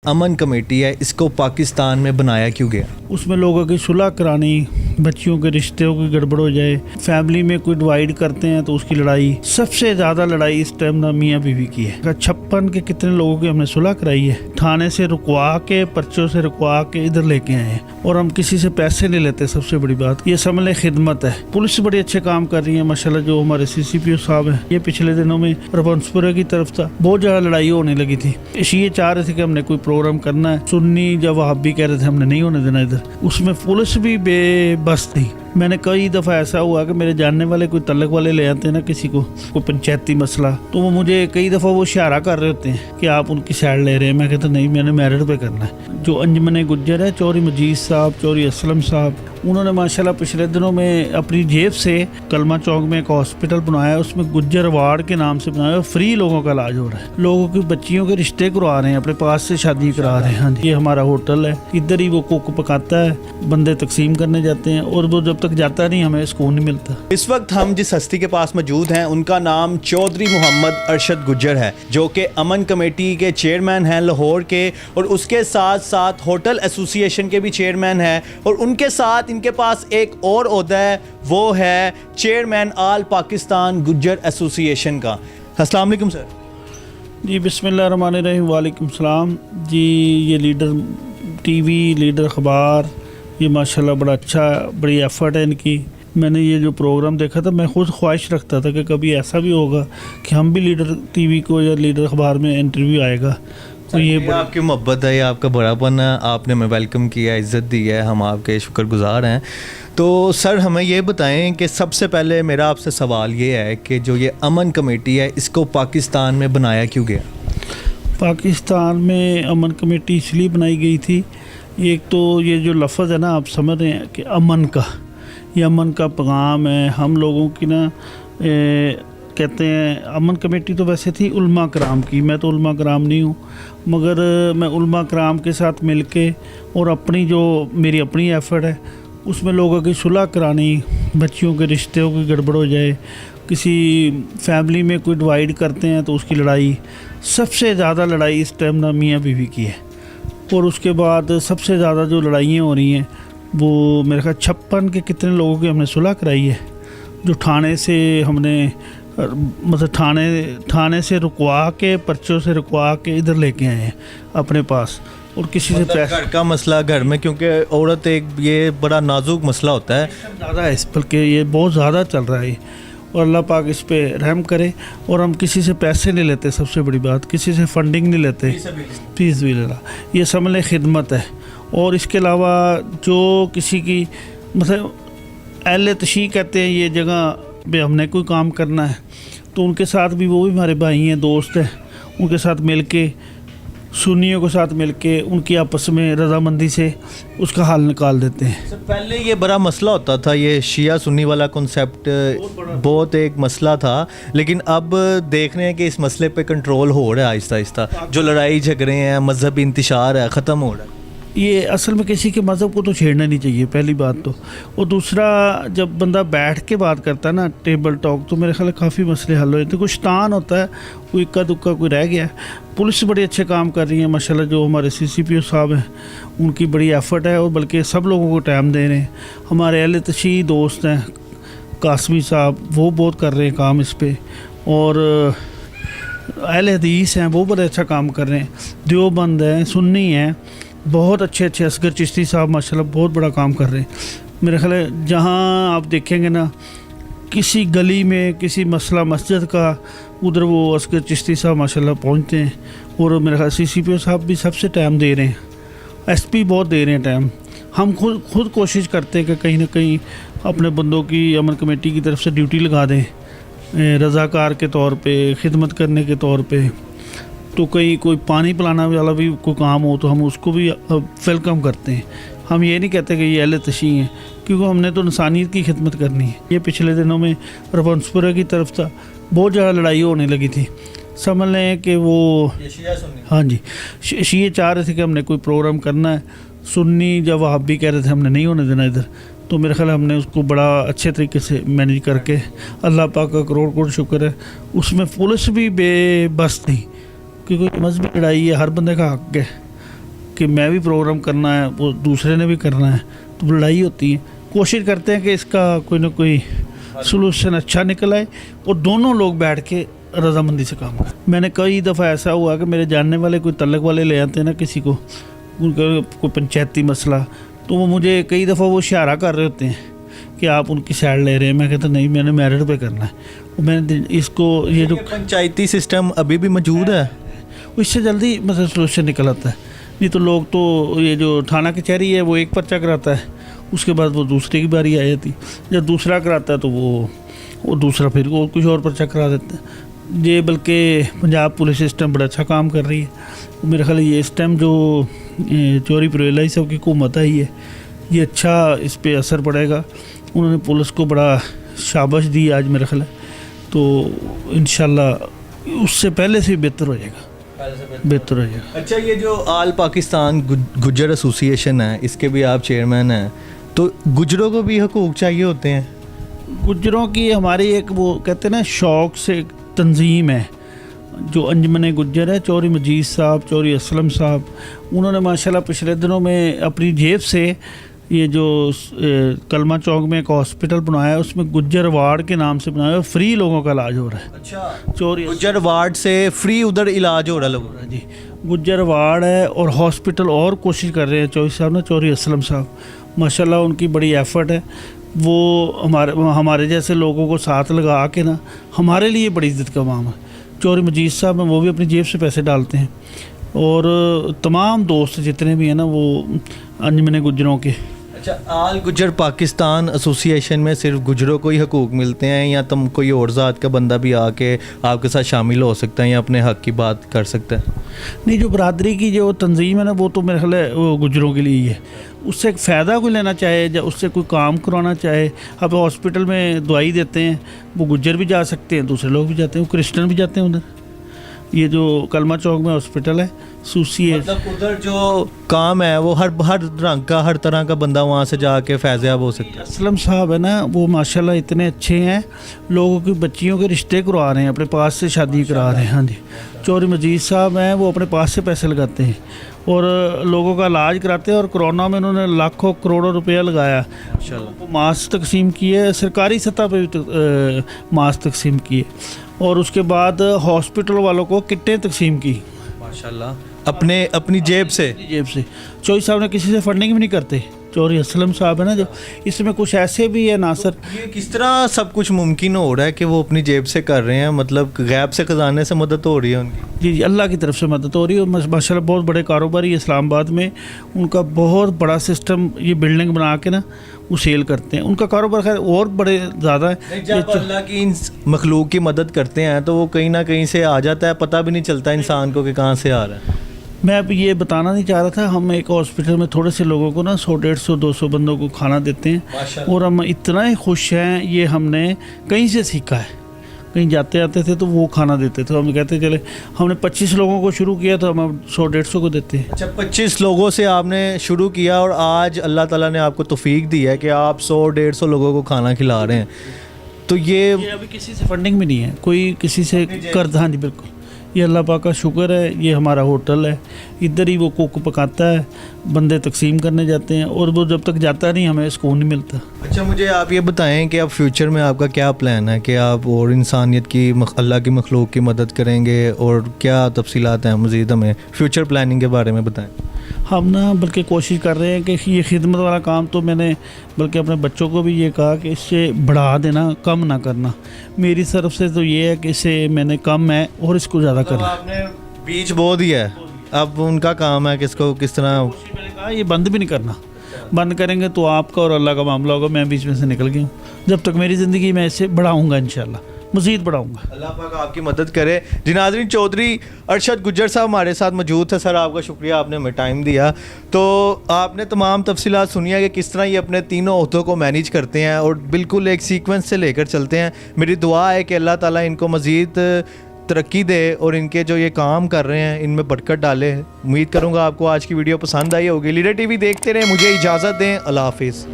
अमन committee है इसको पाकिस्तान में बनाया क्यों गया? उसमें लोगों की सुलह करानी, बच्चियों के रिश्तों की गड़बड़ हो जाए, फैमिली में कोई डिवाइड करते हैं तो उसकी लड़ाई। सबसे ज़्यादा लड़ाई इस टाइम ना मियाँ बीवी की है। 56 के कितने लोगों की हमने सुलह कराई है, थाने से रुकवा के, पर्चों से रुकवा के इधर लेके आए हैं, और हम किसी से पैसे नहीं लेते। सबसे बड़ी बात ये समझ लें खिदमत है। पुलिस बड़े अच्छे काम कर रही है माशाल्लाह। जो हमारे CCPO साहब हैं, ये पिछले दिनों में रवंसपुरा की तरफ था, बहुत ज़्यादा लड़ाई होने लगी थी। ये चाह रहे थे कि हमने कोई प्रोग्राम करना है, सुन्नी जब वहाबी कह रहे थे हमने नहीं होने देना इधर। उसमें पुलिस भी बेबस थी। मैंने कई दफ़ा ऐसा हुआ कि मेरे जानने वाले कोई तलक वाले ले आते हैं ना किसी को, कोई पंचायती मसला, तो वो मुझे कई दफ़ा वो इशारा कर रहे होते हैं कि आप उनकी साइड ले रहे हैं। मैं कहता नहीं, मैंने मेरिट पे करना है। जो अंजमन गुज्जर है, चौधरी मजीद साहब, चौधरी असलम साहब, उन्होंने माशाल्लाह पिछले दिनों में अपनी जेब से कलमा चौक में एक हॉस्पिटल बनाया है, उसमें गुज्जर वार्ड के नाम से बनाया है। फ्री लोगों का इलाज हो रहा है, लोगों की बच्चियों के रिश्ते करवा रहे हैं, अपने पास से शादी करा रहे हैं। हाँ जी, ये हमारा होटल है, इधर ही वो कुक पकाता है, बंदे तकसीम करने जाते हैं, और वो जब तक जाता नहीं हमें सुकून नहीं मिलता। इस वक्त हम जिस हस्ती के पास मौजूद हैं उनका नाम चौधरी मोहम्मद अरशद गुज्जर है, जो कि अमन कमेटी के चेयरमैन हैं लाहौर के, और उसके साथ साथ होटल एसोसिएशन के भी चेयरमैन हैं, और उनके साथ इनके पास एक और ओहदा है, वो है चेयरमैन आल पाकिस्तान गुज्जर एसोसिएशन का। अस्सलाम वालेकुम सर। जी बिस्मिल्लाहिर्रहमानिर्रहीम, वालेकुम सलाम जी। ये लीडर TV, लीडर अखबार, ये माशाल्लाह बड़ा अच्छा, बड़ी एफर्ट है इनकी। मैंने ये जो प्रोग्राम देखा था, मैं खुद ख्वाहिश रखता था कि कभी ऐसा भी होगा कि हम भी लीडर TV को या लीडर अखबार में इंटरव्यू आएगा। तो ये आपकी मोहब्बत है, ये आपका बड़ापन है, आपने हमें वेलकम किया, इज़्ज़त दी है, हम आपके शुक्रगुजार हैं। तो सर हमें ये बताएं कि सबसे पहले मेरा आपसे सवाल ये है कि जो ये अमन कमेटी है इसको पाकिस्तान में बनाया क्यों गया? पाकिस्तान में अमन कमेटी इसलिए बनाई गई थी, एक तो ये जो लफ्ज़ है ना, आप समझ रहे हैं कि अमन का, ये अमन का पैगाम है हम लोगों की ना। कहते हैं अमन कमेटी तो वैसे थी उलमा कराम की, मैं तो उलमा कराम नहीं हूँ, मगर मैं उलमा कराम के साथ मिलके और अपनी जो मेरी अपनी एफ़र्ट है, उसमें लोगों की सुलह करानी, बच्चियों के रिश्तों की गड़बड़ हो जाए, किसी फैमिली में कोई डिवाइड करते हैं तो उसकी लड़ाई। सबसे ज़्यादा लड़ाई इस टाइम ना मियाँ बीवी की है, और उसके बाद सबसे ज़्यादा जो लड़ाइयाँ हो रही हैं वो मेरे ख्याल 56 के कितने लोगों की हमने सुलह कराई है, जो थाने से हमने मतलब थाने से रुकवा के, पर्चों से रुकवा के इधर लेके आए हैं अपने पास, और किसी से पैसा। घर का मसला घर में, क्योंकि औरत एक ये बड़ा नाजुक मसला होता है, ज़्यादा है, बल्कि ये बहुत ज़्यादा चल रहा है, और अल्लाह पाक इस पे रहम करे। और हम किसी से पैसे नहीं लेते, सबसे बड़ी बात, किसी से फंडिंग नहीं लेते, फीस भी लेना, ये समझ लें खिदमत है। और इसके अलावा जो किसी की मतलब अहले तशी कहते हैं ये जगह पे हमने कोई काम करना है, तो उनके साथ भी, वो भी हमारे भाई हैं, दोस्त हैं, उनके साथ मिल के, सुन्नियों के साथ मिलके उनकी आपस में रजामंदी से उसका हल निकाल देते हैं। सर पहले ये बड़ा मसला होता था, ये शिया सुन्नी वाला कॉन्सेप्ट बहुत एक मसला था, लेकिन अब देख रहे हैं कि इस मसले पे कंट्रोल हो रहा है आहिस्ता आहिस्ता। जो लड़ाई झगड़े हैं, मजहबी इंतशार है, ख़त्म हो रहा है। ये असल में किसी के मज़हब को तो छेड़ना नहीं चाहिए, पहली बात तो। और दूसरा, जब बंदा बैठ के बात करता है ना, टेबल टॉक, तो मेरे ख्याल काफ़ी मसले हल हो जाते हैं। कुछ तान होता है, कोई इक्का दुक्का कोई रह गया। पुलिस बड़े अच्छे काम कर रही है माशाल्लाह। जो हमारे CCPO साहब हैं, उनकी बड़ी एफ़र्ट है, और बल्कि सब लोगों को टाइम दे रहे हैं। हमारे अहले तशी दोस्त हैं कासमी साहब, वो बहुत कर रहे हैं काम इस पर, और अहले हदीस हैं, वो बड़े अच्छा काम कर रहे हैं। देवबंद हैं, सुन्नी हैं, बहुत अच्छे असगर चिश्ती साहब माशाल्लाह बहुत बड़ा काम कर रहे हैं। मेरे ख्याल है जहाँ आप देखेंगे ना, किसी गली में किसी मसला मस्जिद का, उधर वो असगर चिश्ती साहब माशाल्लाह पहुँचते हैं। और मेरे ख्याल CCPO साहब भी सबसे टाइम दे रहे हैं, SP बहुत दे रहे हैं टाइम। हम खुद कोशिश करते हैं कि कहीं ना कहीं अपने बंदों की अमन कमेटी की तरफ से ड्यूटी लगा दें, रज़ाकार के तौर पे, खिदमत करने के तौर पे। तो कहीं कोई पानी पिलाना वाला भी कोई काम हो तो हम उसको भी वेलकम करते हैं। हम ये नहीं कहते कि ये अहले तशी हैं, क्योंकि हमने तो इंसानियत की खिदमत करनी है। ये पिछले दिनों में रवंसपुरा की तरफ था, बहुत ज़्यादा लड़ाई होने लगी थी। समझ लें कि वो, हाँ जी, ये चाह रहे थे कि हमने कोई प्रोग्राम करना है, सुन्नी जब वहाबी कह रहे थे हमने नहीं होने देना इधर, तो मेरे ख्याल हमने उसको बड़ा अच्छे तरीके से मैनेज करके, अल्लाह पाक का करोड़ करोड़ शुक्र है। उसमें पुलिस भी बेबस थी, क्योंकि मजहबी लड़ाई है, हर बंदे का हक है। کہ میں بھی پروگرام کرنا ہے, وہ دوسرے نے بھی کرنا ہے, تو لڑائی ہوتی ہے. کوشش کرتے ہیں کہ اس کا کوئی نہ کوئی سلوشن اچھا نکل آئے اور دونوں لوگ بیٹھ کے رضامندی سے کام کریں. میں نے کئی دفعہ ایسا ہوا کہ میرے جاننے والے کوئی تعلق والے لے آتے ہیں نا کسی کو, ان کا کوئی پنچایتی مسئلہ, تو وہ مجھے کئی دفعہ وہ اشارہ کر رہے ہوتے ہیں کہ آپ ان کی سائڈ لے رہے ہیں. میں کہتا نہیں, میں نے میرٹ پہ کرنا ہے. اور میں نے اس کو یہ جو پنچایتی سسٹم ابھی بھی موجود ہے, اس سے جلدی مطلب سلوشن نکل آتا ہے. نہیں تو لوگ تو یہ جو تھانہ کچہری ہے وہ ایک پرچہ کراتا ہے, اس کے بعد وہ دوسرے کی باری آ جاتی. جب دوسرا کراتا ہے تو وہ دوسرا پھر وہ کچھ اور پرچہ کرا دیتا ہے. یہ بلکہ پنجاب پولیس سسٹم بڑا اچھا کام کر رہی ہے. میرے خیال یہ اس ٹائم جو چوہدری پرویز صاحب کی حکومت آئی ہے, یہ اچھا اس پہ اثر پڑے گا. انہوں نے پولیس کو بڑا شاباش دی آج میرا خیال ہے, تو انشاءاللہ اس سے پہلے سے بہتر ہو جائے گا, بہتر ہو جائے گا. اچھا, یہ جو آل پاکستان گجر ایسوسی ایشن ہے, اس کے بھی آپ چیئرمین ہیں, تو گجروں کو بھی حقوق چاہیے ہوتے ہیں؟ گجروں کی ہماری ایک وہ کہتے ہیں نا شوق سے ایک تنظیم ہے جو انجمن گجر ہے. چودھری مجید صاحب, چودھری اسلم صاحب, انہوں نے ماشاءاللہ پچھلے دنوں میں اپنی جیب سے یہ جو کلمہ چوک میں ایک ہاسپٹل بنایا ہے, اس میں گجر وارڈ کے نام سے بنایا ہے, فری لوگوں کا علاج ہو رہا ہے. اچھا, چودھری گجر وارڈ سے فری ادھر علاج ہو رہا ہے لوگوں کا. جی, گجر وارڈ ہے اور ہاسپٹل, اور کوشش کر رہے ہیں چودھری صاحب نا, چودھری اسلم صاحب ماشاءاللہ ان کی بڑی ایفرٹ ہے. وہ ہمارے جیسے لوگوں کو ساتھ لگا کے نا ہمارے لیے بڑی عزت کا کام ہے. چودھری مجید صاحب ہیں, وہ بھی اپنی جیب سے پیسے ڈالتے ہیں, اور تمام دوست جتنے بھی ہیں نا وہ انجمن گجروں کے. اچھا, آل گجر پاکستان ایسوسی ایشن میں صرف گجروں کو ہی حقوق ملتے ہیں, یا تم کوئی اور ذات کا بندہ بھی آ کے آپ کے ساتھ شامل ہو سکتا ہے یا اپنے حق کی بات کر سکتا ہے؟ نہیں, جو برادری کی جو تنظیم ہے نا وہ تو میرے خیال ہے وہ گجروں کے لیے ہی ہے. اس سے ایک فائدہ کوئی لینا چاہے یا اس سے کوئی کام کروانا چاہے, اب ہاسپٹل میں دوائی دیتے ہیں, وہ گجر بھی جا سکتے ہیں, دوسرے لوگ بھی جاتے ہیں, وہ کرسچن بھی جاتے ہیں ادھر. یہ جو کلمہ چوک میں ہاسپٹل ہے سوسی ہے, مطلب ادھر جو کام ہے وہ ہر رنگ کا, ہر طرح کا بندہ وہاں سے جا کے فیض یاب ہو سکتا ہے. اسلم صاحب ہے نا, وہ ماشاءاللہ اتنے اچھے ہیں, لوگوں کی بچیوں کے رشتے کروا رہے ہیں, اپنے پاس سے شادی کرا رہے ہیں. ہاں جی, چودھری مجید صاحب ہیں, وہ اپنے پاس سے پیسے لگاتے ہیں اور لوگوں کا علاج کراتے ہیں. اور کرونا میں انہوں نے لاکھوں کروڑوں روپیہ لگایا. وہ ماسک تقسیم کیے, سرکاری سطح پہ بھی ماسک تقسیم کیے, اور اس کے بعد ہاسپٹل والوں کو کٹیں تقسیم کی ماشاءاللہ اپنی جیب سے. چودھری صاحب نے کسی سے فنڈنگ بھی نہیں کرتے. چودھری اسلم صاحب ہے نا, جو اس میں کچھ ایسے بھی ہے ناصر. یہ کس طرح سب کچھ ممکن ہو رہا ہے کہ وہ اپنی جیب سے کر رہے ہیں, مطلب غیب سے خزانے سے مدد ہو رہی ہے ان کی؟ جی, اللہ کی طرف سے مدد ہو رہی ہے. اور ماشاءاللہ بہت بڑے کاروباری اسلام آباد میں ان کا بہت بڑا سسٹم, یہ بلڈنگ بنا کے نا وہ سیل کرتے ہیں. ان کا کاروبار خیر اور بڑے زیادہ ہے. جب اللہ کی ان مخلوق کی مدد کرتے ہیں تو وہ کہیں نہ کہیں سے آ جاتا ہے, پتہ بھی نہیں چلتا انسان کو کہ کہاں سے آ رہا ہے. میں اب یہ بتانا نہیں چاہ رہا تھا, ہم ایک ہاسپٹل میں تھوڑے سے لوگوں کو نا 100 150 200 بندوں کو کھانا دیتے ہیں, اور ہم اتنا ہی خوش ہیں. یہ ہم نے کہیں سے سیکھا ہے, کہیں جاتے آتے تھے تو وہ کھانا دیتے تھے. ہم کہتے چلے, ہم نے 25 لوگوں کو شروع کیا تو ہم اب 100 150 کو دیتے ہیں. اچھا, 25 لوگوں سے آپ نے شروع کیا اور آج اللہ تعالیٰ نے آپ کو توفیق دی ہے کہ آپ 100 150 لوگوں کو کھانا کھلا رہے ہیں. تو یہ ابھی کسی سے فنڈنگ بھی نہیں ہے, کوئی کسی سے قرض. ہاں جی بالکل, یہ اللہ پاک کا شکر ہے. یہ ہمارا ہوٹل ہے, ادھر ہی وہ کوک پکاتا ہے, بندے تقسیم کرنے جاتے ہیں, اور وہ جب تک جاتا نہیں ہمیں سکون نہیں ملتا. اچھا, مجھے آپ یہ بتائیں کہ اب فیوچر میں آپ کا کیا پلان ہے, کہ آپ اور انسانیت کی اللہ کی مخلوق کی مدد کریں گے, اور کیا تفصیلات ہیں مزید ہمیں فیوچر پلاننگ کے بارے میں بتائیں. ہم نا بلکہ کوشش کر رہے ہیں کہ یہ خدمت والا کام تو میں نے بلکہ اپنے بچوں کو بھی یہ کہا کہ اس سے بڑھا دینا, کم نہ کرنا. میری طرف سے تو یہ ہے کہ اسے میں نے کم ہے اور اس کو زیادہ کرنا. آپ نے بیچ بو دیا ہے, اب ان کا کام ہے کہ اس کو کس طرح. میں نے کہا یہ بند بھی نہیں کرنا, بند کریں گے تو آپ کا اور اللہ کا معاملہ ہوگا. میں بیچ میں سے نکل گیا ہوں, جب تک میری زندگی میں اسے بڑھاؤں گا انشاءاللہ, مزید بڑھاؤں گا. اللہ پاک آپ کی مدد کرے. جی ناظرین, چودھری ارشد گجر صاحب ہمارے ساتھ موجود تھے. سر آپ کا شکریہ, آپ نے ہمیں ٹائم دیا. تو آپ نے تمام تفصیلات سنی ہے کہ کس طرح یہ اپنے تینوں عہدوں کو مینیج کرتے ہیں اور بالکل ایک سیکوینس سے لے کر چلتے ہیں. میری دعا ہے کہ اللہ تعالیٰ ان کو مزید ترقی دے اور ان کے جو یہ کام کر رہے ہیں ان میں برکت ڈالے. امید کروں گا آپ کو آج کی ویڈیو پسند آئی ہوگی. لیڈر ٹی وی دیکھتے رہیں, مجھے اجازت دیں. اللہ حافظ.